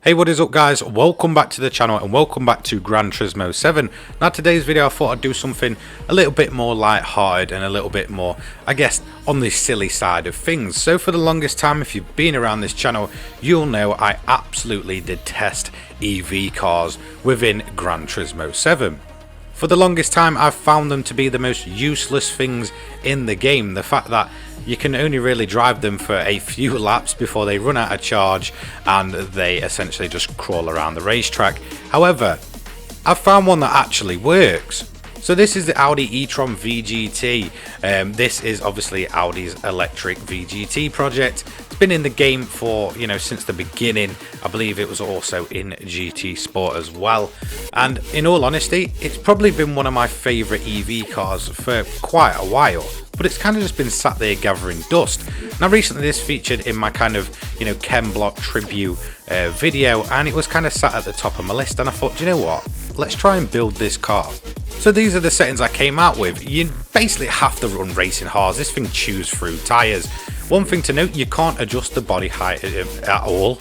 Hey, what is up guys? Welcome back to the channel and welcome back to Gran Turismo 7. Now today's video I thought I'd do something a little bit more light-hearted and a little bit more, I guess, on the silly side of things. So for the longest time, if you've been around this channel, you'll know I absolutely detest EV cars within Gran Turismo 7. For the longest time I've found them to be the most useless things in the game. The fact that you can only really drive them for a few laps before they run out of charge and they essentially just crawl around the racetrack. However, I've found one that actually works. So this is the Audi E-Tron VGT. This is obviously Audi's electric VGT project. It's been in the game for, since the beginning. I believe it was also in GT Sport as well. And in all honesty, it's probably been one of my favourite EV cars for quite a while. But it's kind of just been sat there gathering dust. Now recently this featured in my kind of, Chem Block tribute video, and it was kind of sat at the top of my list, and I thought, do you know what? Let's try and build this car. So these are the settings I came out with. You basically have to run racing hard. This thing chews through tyres. One thing to note, you can't adjust the body height at all.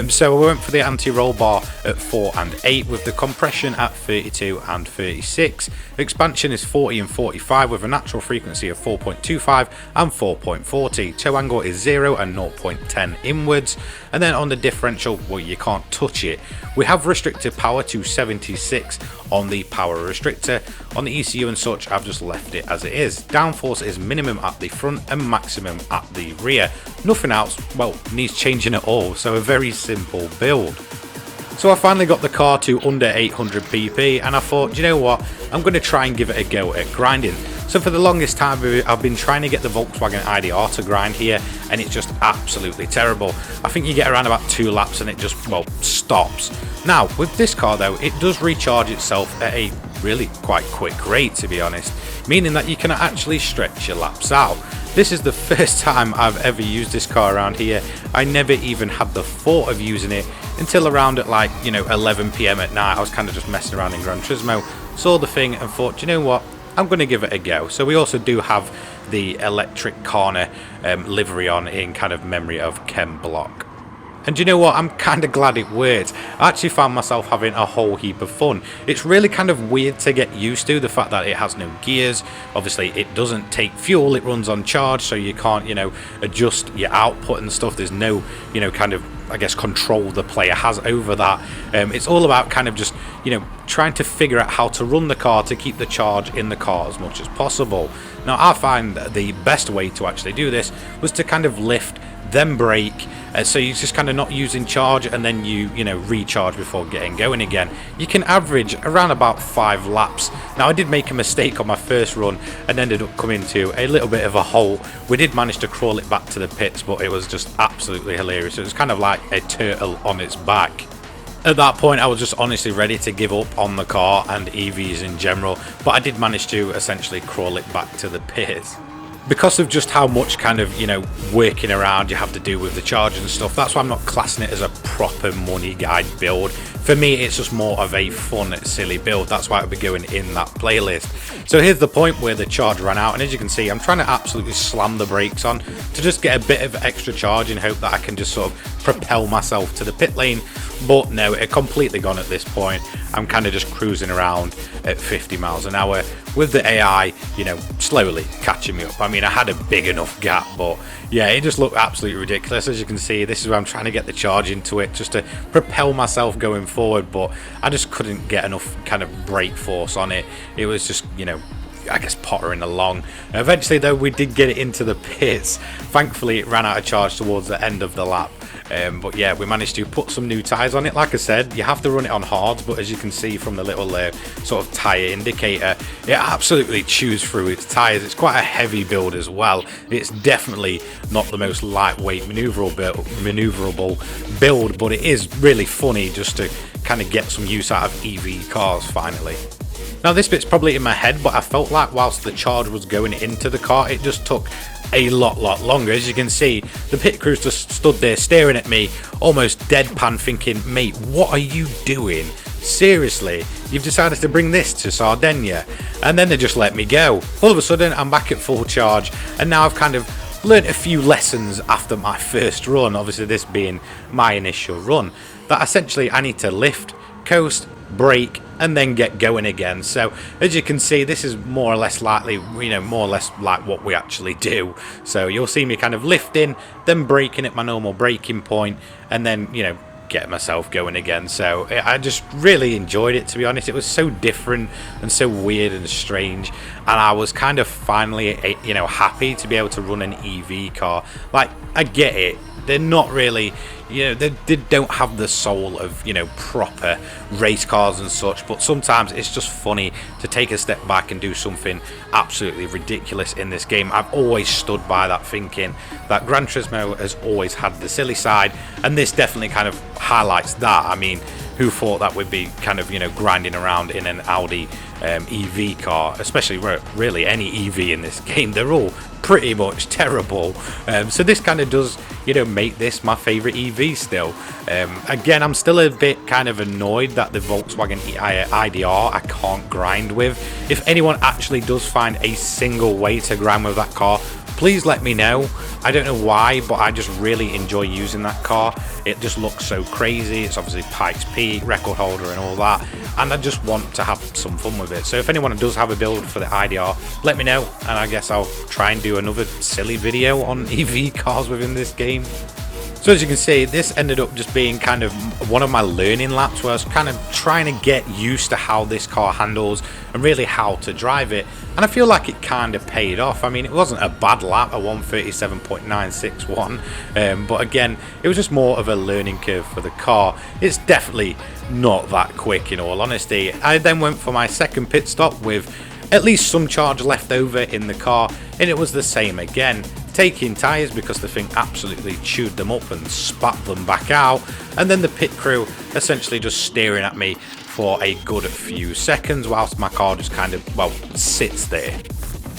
So I went for the anti-roll bar at 4 and 8 with the compression at 32 and 36. Expansion is 40 and 45 with a natural frequency of 4.25 and 4.40. Toe angle is 0 and 0.10 inwards. And then on the differential, well, you can't touch it. We have restricted power to 76 on the power restrictor. On the ECU and such, I've just left it as it is. Downforce is minimum at the front and maximum at the rear. Nothing else, well, needs changing at all, so a very simple build. So I finally got the car to under 800 pp and I thought, you know what, I'm going to try and give it a go at grinding. So for the longest time I've been trying to get the Volkswagen IDR to grind here, and it's just absolutely terrible. I think you get around about 2 laps and it just, well, stops. Now with this car though, it does recharge itself at a really quite quick rate, to be honest, meaning that you can actually stretch your laps out. This is the first time I've ever used this car around here. I never even had the thought of using it until around at 11 PM at night. I was kind of just messing around in Gran Turismo, saw the thing and thought, you know what, I'm going to give it a go. So we also do have the electric corner livery on in kind of memory of Chem Block. And you know what, I'm kind of glad it worked. I actually found myself having a whole heap of fun. It's really kind of weird to get used to, the fact that it has no gears. Obviously it doesn't take fuel, it runs on charge, so you can't, adjust your output and stuff. There's no, kind of, I guess, control the player has over that. It's all about kind of just, trying to figure out how to run the car to keep the charge in the car as much as possible. Now I find that the best way to actually do this was to kind of lift, then brake, so you're just kind of not using charge, and then you recharge before getting going again. You can average around about 5 laps. Now I did make a mistake on my first run and ended up coming to a little bit of a halt. We did manage to crawl it back to the pits, but it was just absolutely hilarious. It was kind of like a turtle on its back. At that point I was just honestly ready to give up on the car and EVs in general, but I did manage to essentially crawl it back to the pits. Because of just how much kind of, working around you have to do with the charge and stuff, that's why I'm not classing it as a proper money guide build. For me, it's just more of a fun, silly build. That's why it'll be going in that playlist. So here's the point where the charge ran out, and as you can see, I'm trying to absolutely slam the brakes on to just get a bit of extra charge and hope that I can just sort of propel myself to the pit lane. But no, it's completely gone at this point. I'm kind of just cruising around at 50 miles an hour with the AI, slowly catching me up. I mean, I had a big enough gap, but yeah, it just looked absolutely ridiculous. As you can see, this is where I'm trying to get the charge into it just to propel myself going forward, but I just couldn't get enough kind of brake force on it. It was just, I guess, pottering along. Eventually though, we did get it into the pits. Thankfully it ran out of charge towards the end of the lap. But yeah, we managed to put some new tyres on it. Like I said, you have to run it on hards, but as you can see from the little sort of tyre indicator, it absolutely chews through its tyres. It's quite a heavy build as well. It's definitely not the most lightweight maneuverable build, but it is really funny just to kind of get some use out of EV cars finally. Now this bit's probably in my head, but I felt like whilst the charge was going into the car, it just took a lot longer. As you can see, the pit crews just stood there staring at me, almost deadpan, thinking, mate, what are you doing? Seriously, you've decided to bring this to Sardinia? And then they just let me go. All of a sudden, I'm back at full charge, and now I've kind of learnt a few lessons after my first run, obviously this being my initial run. that essentially I need to lift, coast, brake, and then get going again. So as you can see, this is more or less likely, more or less like what we actually do. So you'll see me kind of lifting, then braking at my normal braking point, and then get myself going again. So I just really enjoyed it, to be honest. It was so different and so weird and strange, and I was kind of finally happy to be able to run an EV car. Like, I get it, they're not really, they don't have the soul of proper race cars and such, but sometimes it's just funny to take a step back and do something absolutely ridiculous in this game. I've always stood by that, thinking that Gran Turismo has always had the silly side, and this definitely kind of highlights that. I mean, who thought that we'd be kind of grinding around in an Audi EV car, especially really any EV in this game? They're all pretty much terrible. So this kind of does make this my favorite EV still. Again, I'm still a bit kind of annoyed that the Volkswagen IDR I can't grind with. If anyone actually does find a single way to grind with that car, please let me know. I don't know why, but I just really enjoy using that car. It just looks so crazy. It's obviously Pikes Peak, record holder and all that, and I just want to have some fun with it. So if anyone does have a build for the IDR, let me know, and I guess I'll try and do another silly video on EV cars within this game. So as you can see, this ended up just being kind of one of my learning laps, where I was kind of trying to get used to how this car handles and really how to drive it. And I feel like it kind of paid off. I mean, it wasn't a bad lap, a 1:37.961, but again, it was just more of a learning curve for the car. It's definitely not that quick, in all honesty. I then went for my second pit stop with at least some charge left over in the car, and it was the same again. Taking tyres because the thing absolutely chewed them up and spat them back out, and then the pit crew essentially just staring at me for a good few seconds whilst my car just kind of, sits there.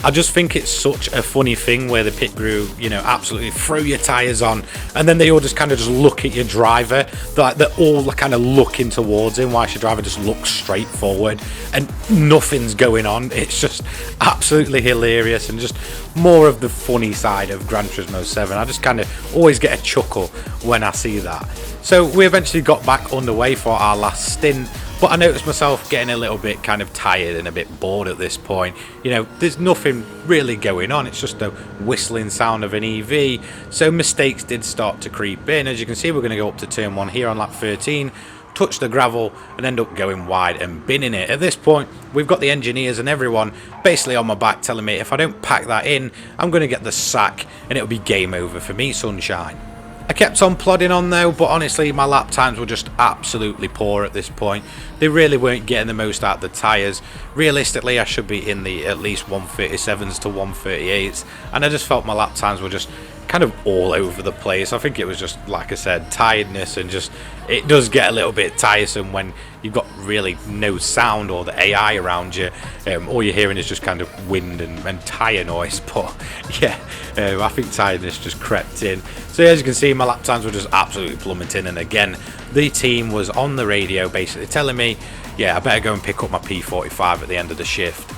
I just think it's such a funny thing where the pit crew, absolutely throw your tyres on, and then they all just kind of just look at your driver, like they're all kind of looking towards him whilst your driver just looks straight forward and nothing's going on. It's just absolutely hilarious, and just more of the funny side of Gran Turismo 7. I just kind of always get a chuckle when I see that. So we eventually got back underway for our last stint, but I noticed myself getting a little bit kind of tired and a bit bored at this point. There's nothing really going on. It's just the whistling sound of an EV. So mistakes did start to creep in. As you can see, we're going to go up to turn 1 here on lap 13, touch the gravel and end up going wide and binning it. At this point, we've got the engineers and everyone basically on my back telling me if I don't pack that in, I'm going to get the sack and it'll be game over for me, sunshine. I kept on plodding on though, but honestly my lap times were just absolutely poor at this point. They really weren't getting the most out of the tyres. Realistically, I should be in the at least 137s to 138s, and I just felt my lap times were just kind of all over the place. I think it was just, like I said, tiredness, and just it does get a little bit tiresome when you've got really no sound or the AI around you. All you're hearing is just kind of wind and tyre noise. But yeah, I think tiredness just crept in. So as you can see, my lap times were just absolutely plummeting, and again the team was on the radio basically telling me, yeah, I better go and pick up my P45 at the end of the shift.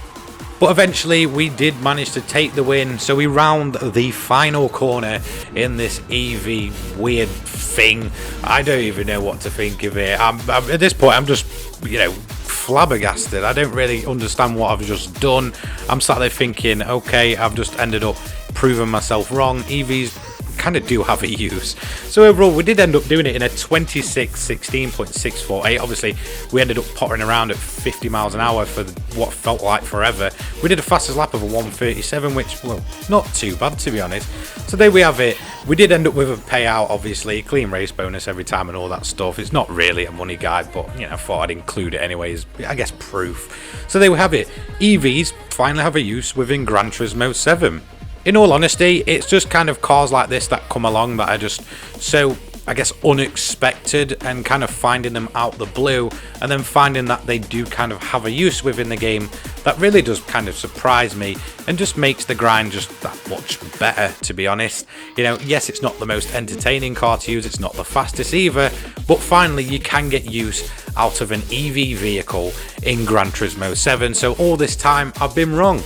But eventually we did manage to take the win, so we round the final corner in this EV weird thing. I don't even know what to think of it. At this point I'm just, flabbergasted. I don't really understand what I've just done. I'm sat there thinking, okay, I've just ended up proving myself wrong. EVs kind of do have a use. So overall we did end up doing it in a 26:16.648. obviously we ended up pottering around at 50 miles an hour for what felt like forever. We did a fastest lap of a 1:37, which, well, not too bad to be honest. So there we have it. We did end up with a payout, obviously clean race bonus every time and all that stuff. It's not really a money guide, but I thought I'd include it anyways, I guess proof. So there we have it. EVs finally have a use within Gran Turismo 7. In all honesty, it's just kind of cars like this that come along that are just so, I guess, unexpected, and kind of finding them out the blue and then finding that they do kind of have a use within the game that really does kind of surprise me and just makes the grind just that much better, to be honest. Yes, it's not the most entertaining car to use, it's not the fastest either, but finally you can get use out of an EV vehicle in Gran Turismo 7. So all this time I've been wrong.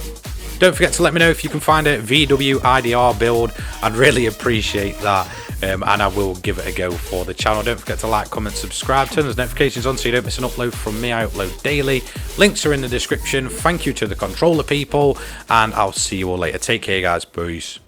Don't forget to let me know if you can find a VW IDR build. I'd really appreciate that. And I will give it a go for the channel. Don't forget to like, comment, subscribe, turn those notifications on so you don't miss an upload from me. I upload daily. Links are in the description. Thank you to the controller people, and I'll see you all later. Take care, guys. Peace.